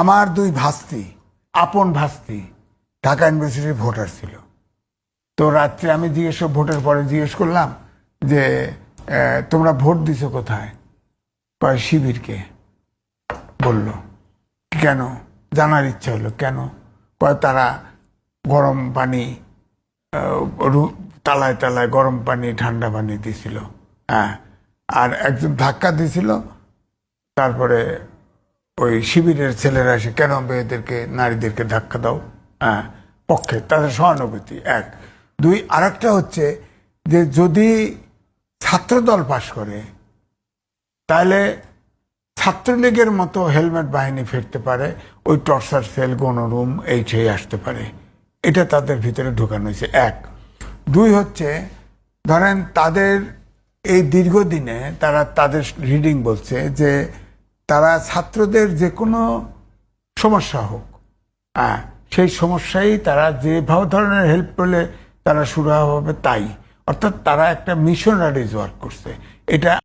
আমার দুই ভাস্তি, আপন ভাস্তি ঢাকা ইউনিভার্সিটির ভোটার ছিল। তো রাত্রে আমি ভোটের পরে জিজ্ঞেস করলাম যে তোমরা ভোট দিছো কোথায়? কয় শিবিরকে। বলল কেন? জানার ইচ্ছা হলো কেন? কয় তারা গরম পানি তালায় তালায় গরম পানি ঠান্ডা পানি দিছিল, হ্যাঁ, আর একজন ধাক্কা দিছিল। তারপরে ওই শিবিরের ছেলেরা এসে কেন মেয়েদেরকে নারীদেরকে ধাক্কা দাও, হ্যাঁ, পক্ষে তাদের সহানুভূতি। এক, দুই, আরেকটা হচ্ছে যে যদি ছাত্রদল পাশ করে তাহলে ছাত্রলীগের মতো হেলমেট বাহিনী ফিরতে পারে, ওই টর্চার সেল গণরুম এই সেই আসতে পারে। এটা তাদের ভিতরে ঢোকানো হয়েছে। এক, দুই হচ্ছে ধরেন তাদের এই দীর্ঘদিনে তারা তাদের রিডিং বলছে যে তারা ছাত্রদের যে কোনো সমস্যা হোক, হ্যাঁ, সেই সমস্যাই তারা যেভাবে ধরনের হেল্প করলে তারা সুরাহা হবে তাই। অর্থাৎ তারা একটা মিশনারিজ ওয়ার্ক করছে। এটা